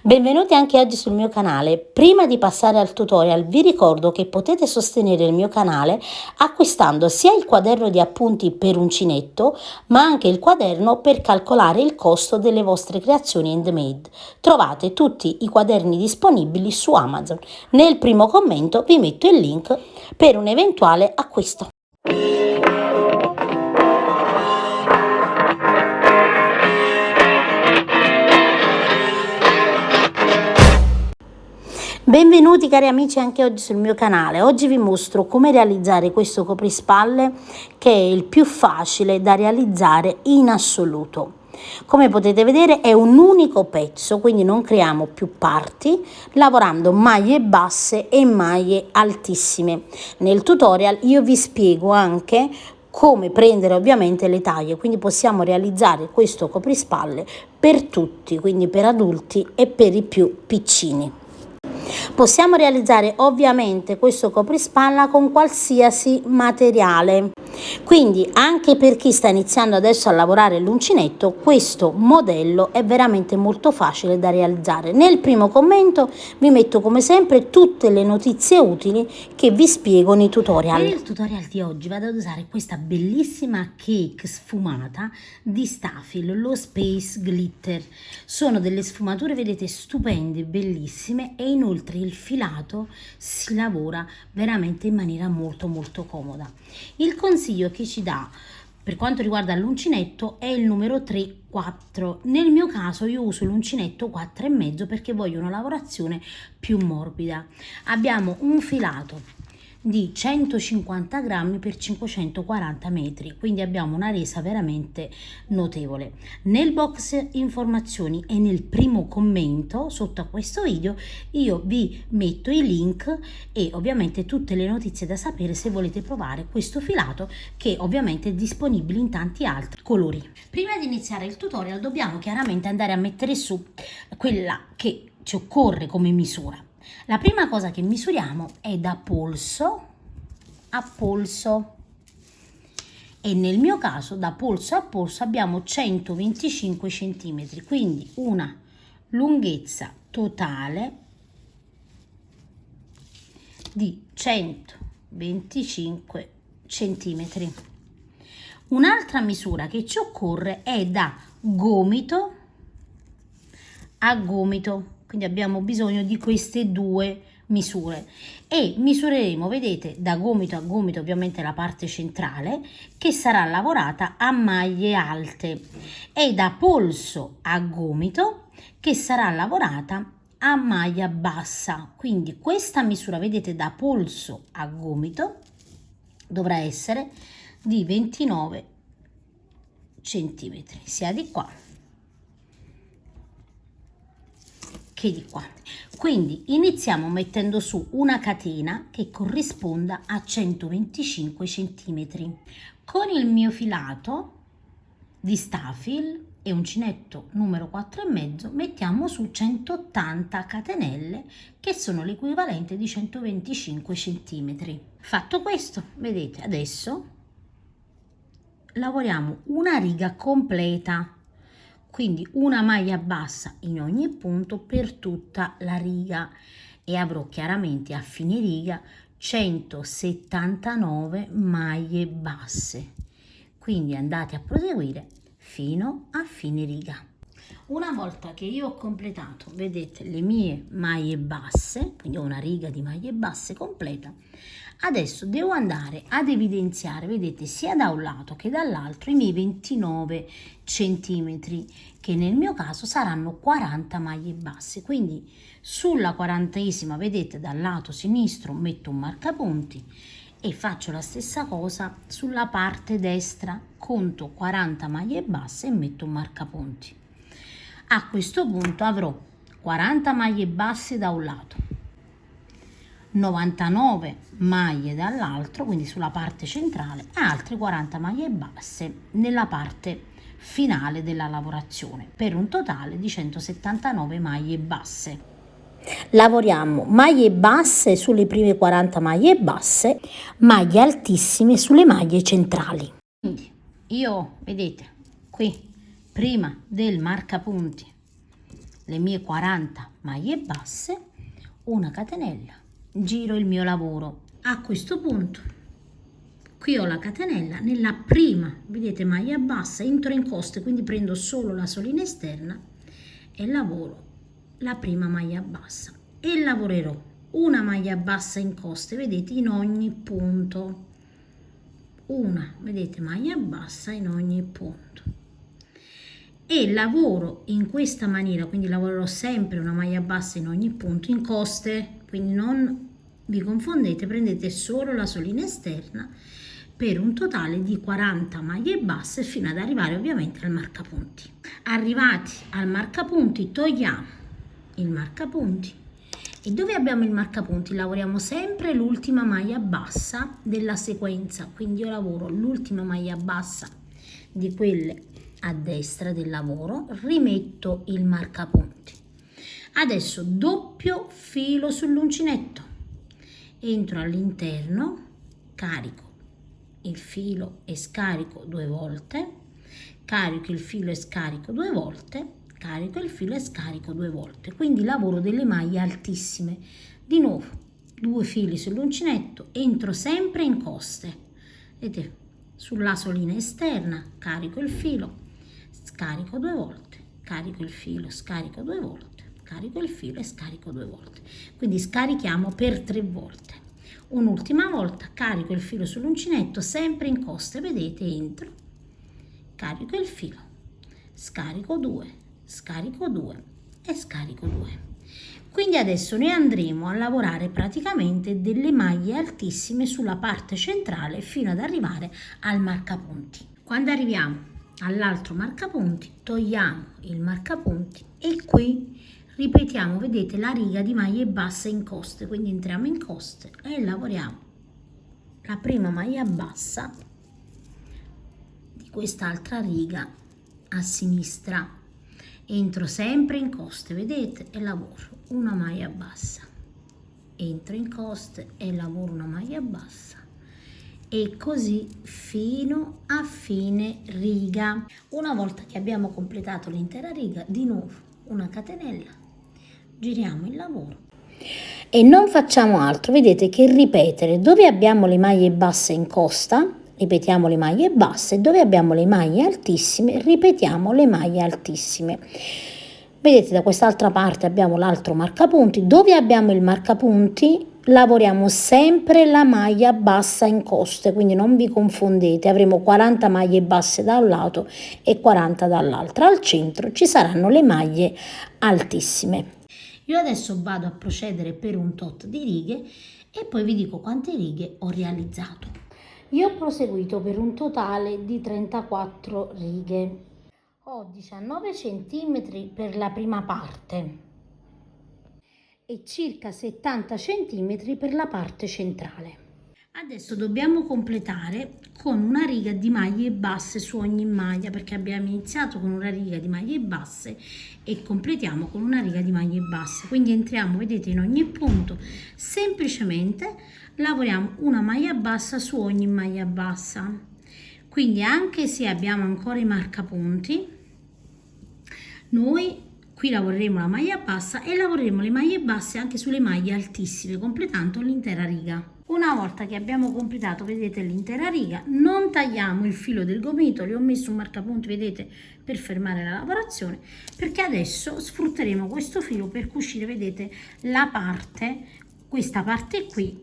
Benvenuti anche oggi sul mio canale. Prima di passare al tutorial vi ricordo che potete sostenere il mio canale acquistando sia il quaderno di appunti per uncinetto ma anche il quaderno per calcolare il costo delle vostre creazioni handmade. Trovate tutti i quaderni disponibili su Amazon. Nel primo commento vi metto il link per un eventuale acquisto. Benvenuti cari amici anche oggi sul mio canale. Oggi vi mostro come realizzare questo coprispalle che è il più facile da realizzare in assoluto. Come potete vedere è un unico pezzo, quindi non creiamo più parti, lavorando maglie basse e maglie altissime. Nel tutorial io vi spiego anche come prendere ovviamente le taglie, quindi possiamo realizzare questo coprispalle per tutti, quindi per adulti e per i più piccini. Possiamo realizzare ovviamente questo coprispalla con qualsiasi materiale, quindi anche per chi sta iniziando adesso a lavorare l'uncinetto questo modello è veramente molto facile da realizzare. Nel primo commento vi metto come sempre tutte le notizie utili che vi spiego nei tutorial. Per il tutorial di oggi vado ad usare questa bellissima cake sfumata di Stafil, lo Space Glitter. Sono delle sfumature, vedete, stupende, bellissime, e inoltre il filato si lavora veramente in maniera molto comoda. Il consiglio che ci dà per quanto riguarda l'uncinetto è il numero 3-4. Nel mio caso io uso l'uncinetto 4,5 perché voglio una lavorazione più morbida. Abbiamo un filato di 150 grammi per 540 metri, quindi abbiamo una resa veramente notevole. Nel box informazioni e nel primo commento sotto a questo video io vi metto i link e ovviamente tutte le notizie da sapere se volete provare questo filato, che ovviamente è disponibile in tanti altri colori. Prima di iniziare il tutorial dobbiamo chiaramente andare a mettere su quella che ci occorre come misura. La prima cosa che misuriamo è da polso a polso e nel mio caso da polso a polso abbiamo 125 centimetri, quindi una lunghezza totale di 125 centimetri. Un'altra misura che ci occorre è da gomito a gomito, quindi abbiamo bisogno di queste due misure e misureremo, vedete, da gomito a gomito ovviamente la parte centrale che sarà lavorata a maglie alte e da polso a gomito che sarà lavorata a maglia bassa. Quindi questa misura, vedete, da polso a gomito dovrà essere di 29 centimetri sia di qua che di qua. Quindi iniziamo mettendo su una catena che corrisponda a 125 centimetri. Con il mio filato di Stafil e uncinetto numero 4,5 mettiamo su 180 catenelle che sono l'equivalente di 125 centimetri. Fatto questo, vedete, adesso lavoriamo una riga completa, quindi una maglia bassa in ogni punto per tutta la riga, e avrò chiaramente a fine riga 179 maglie basse, quindi andate a proseguire fino a fine riga. Una volta che io ho completato, vedete, le mie maglie basse, quindi ho una riga di maglie basse completa, adesso devo andare ad evidenziare, vedete, sia da un lato che dall'altro i miei 29 centimetri, che nel mio caso saranno 40 maglie basse. Quindi sulla 40esima, vedete, dal lato sinistro metto un marcapunti e faccio la stessa cosa sulla parte destra, conto 40 maglie basse e metto un marcapunti. A questo punto avrò 40 maglie basse da un lato, 99 maglie dall'altro, quindi sulla parte centrale, e altre 40 maglie basse nella parte finale della lavorazione, per un totale di 179 maglie basse. Lavoriamo maglie basse sulle prime 40 maglie basse, maglie altissime sulle maglie centrali. Quindi io, vedete, qui prima del marcapunti le mie 40 maglie basse, una catenella, giro il mio lavoro. A questo punto qui ho la catenella, nella prima, vedete, maglia bassa, entro in coste, quindi prendo solo la solina esterna e lavoro la prima maglia bassa e lavorerò una maglia bassa in coste, vedete, in ogni punto, una, vedete, maglia bassa in ogni punto, e lavoro in questa maniera, quindi lavorerò sempre una maglia bassa in ogni punto in coste, quindi non vi confondete, prendete solo la solina esterna per un totale di 40 maglie basse fino ad arrivare ovviamente al marcapunti. Arrivati al marcapunti togliamo il marcapunti e dove abbiamo il marcapunti lavoriamo sempre l'ultima maglia bassa della sequenza, quindi io lavoro l'ultima maglia bassa di quelle a destra del lavoro, rimetto il marcapunti. Adesso doppio filo sull'uncinetto, entro all'interno, carico il filo e scarico 2 volte, carico il filo e scarico 2 volte, carico il filo e scarico 2 volte, quindi lavoro delle maglie altissime. Di nuovo 2 fili sull'uncinetto, entro sempre in coste, vedete, sulla solina esterna, carico il filo, scarico 2 volte, carico il filo, scarico 2 volte, carico il filo e scarico 2 volte, quindi scarichiamo per 3 volte. Un'ultima volta carico il filo sull'uncinetto, sempre in coste, vedete, entro, carico il filo, scarico 2, scarico 2 e scarico 2. Quindi adesso noi andremo a lavorare praticamente delle maglie altissime sulla parte centrale fino ad arrivare al marcapunti. Quando arriviamo all'altro marcapunti togliamo il marcapunti e qui ripetiamo, vedete, la riga di maglie basse in coste, quindi entriamo in coste e lavoriamo la prima maglia bassa di quest'altra riga a sinistra, entro sempre in coste, vedete, e lavoro una maglia bassa, entro in coste e lavoro una maglia bassa e così fino a fine riga. Una volta che abbiamo completato l'intera riga, di nuovo una catenella, giriamo il lavoro e non facciamo altro, vedete, che ripetere dove abbiamo le maglie basse in costa, ripetiamo le maglie basse, dove abbiamo le maglie altissime, ripetiamo le maglie altissime. Vedete, da quest'altra parte abbiamo l'altro marcapunti, dove abbiamo il marcapunti lavoriamo sempre la maglia bassa in coste, quindi non vi confondete, avremo 40 maglie basse da un lato e 40 dall'altro, al centro ci saranno le maglie altissime. Io adesso vado a procedere per un tot di righe e poi vi dico quante righe ho realizzato. Io ho proseguito per un totale di 34 righe. Ho 19 cm per la prima parte e circa 70 cm per la parte centrale. Adesso dobbiamo completare con una riga di maglie basse su ogni maglia, perché abbiamo iniziato con una riga di maglie basse e completiamo con una riga di maglie basse, quindi entriamo, vedete, in ogni punto, semplicemente lavoriamo una maglia bassa su ogni maglia bassa. Quindi anche se abbiamo ancora i marcapunti, noi qui lavoreremo la maglia bassa e lavoreremo le maglie basse anche sulle maglie altissime, completando l'intera riga. Una volta che abbiamo completato, vedete, l'intera riga, non tagliamo il filo del gomito, le ho messo un marcapunti, vedete, per fermare la lavorazione, perché adesso sfrutteremo questo filo per cucire, vedete, la parte, questa parte qui,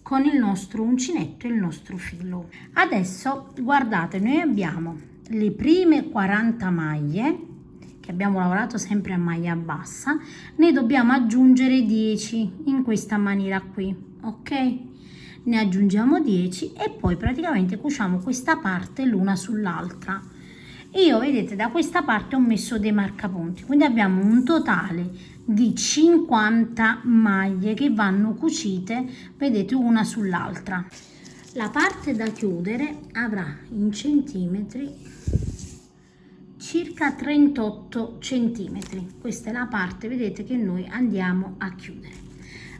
con il nostro uncinetto e il nostro filo. Adesso guardate, noi abbiamo le prime 40 maglie che abbiamo lavorato sempre a maglia bassa, ne dobbiamo aggiungere 10 in questa maniera qui, ok? Ne aggiungiamo 10 e poi praticamente cuciamo questa parte l'una sull'altra. Io, vedete, da questa parte ho messo dei marcapunti, quindi abbiamo un totale di 50 maglie che vanno cucite, vedete, una sull'altra. La parte da chiudere avrà in centimetri circa 38 centimetri. Questa è la parte, vedete, che noi andiamo a chiudere.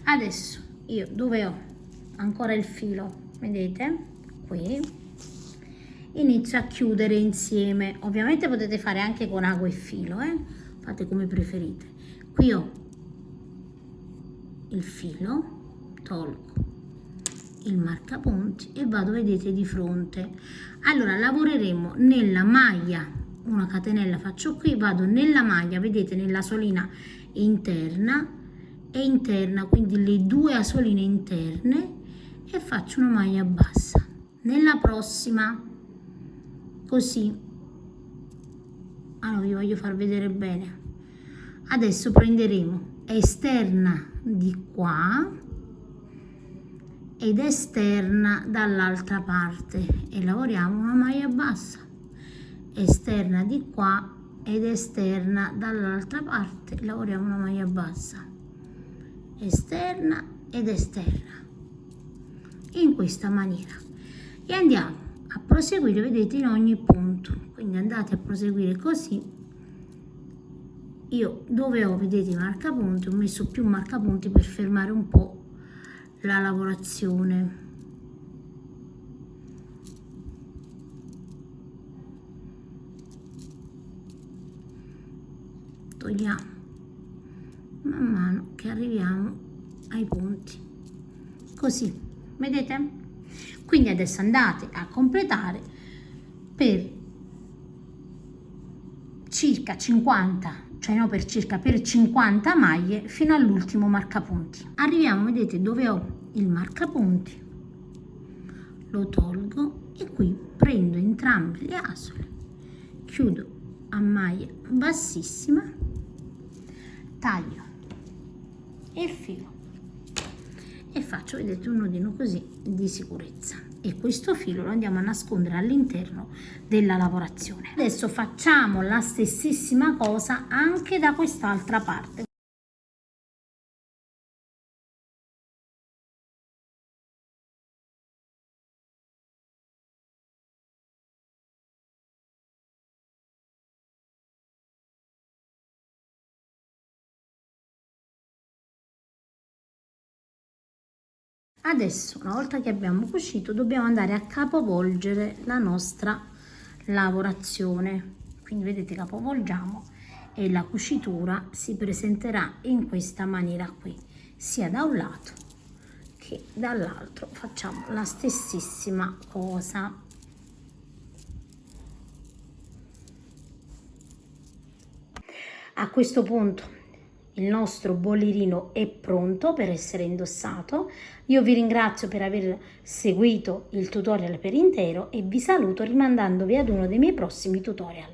Adesso io, dove ho ancora il filo, vedete, qui, inizio a chiudere insieme. Ovviamente potete fare anche con ago e filo, fate come preferite. Qui ho il filo, tolgo il marcapunti e vado, vedete, di fronte. Allora lavoreremo nella maglia, una catenella faccio qui, vado nella maglia, vedete, nella solina interna e interna, quindi le due asoline interne, e faccio una maglia bassa. Nella prossima, così, allora vi voglio far vedere bene. Adesso prenderemo esterna di qua ed esterna dall'altra parte e lavoriamo una maglia bassa, esterna di qua ed esterna dall'altra parte, lavoriamo una maglia bassa, esterna ed esterna, in questa maniera, e andiamo a proseguire, vedete, in ogni punto. Quindi andate a proseguire così. Io dove ho, vedete, i marcapunti, ho messo più marcapunti per fermare un po' la lavorazione. Togliamo man mano che arriviamo ai punti, così, vedete? Quindi adesso andate a completare per circa 50, cioè no, per 50 maglie fino all'ultimo marcapunti. Arriviamo, vedete, dove ho il marcapunti, lo tolgo e qui prendo entrambe le asole, chiudo a maglia bassissima, taglio il filo e faccio, vedete, un nodino così di sicurezza, e questo filo lo andiamo a nascondere all'interno della lavorazione. Adesso facciamo la stessissima cosa anche da quest'altra parte. Adesso, una volta che abbiamo cucito, dobbiamo andare a capovolgere la nostra lavorazione. Quindi vedete, capovolgiamo e la cucitura si presenterà in questa maniera qui, sia da un lato che dall'altro. Facciamo la stessissima cosa. A questo punto il nostro bollerino è pronto per essere indossato. Io vi ringrazio per aver seguito il tutorial per intero e vi saluto rimandandovi ad uno dei miei prossimi tutorial.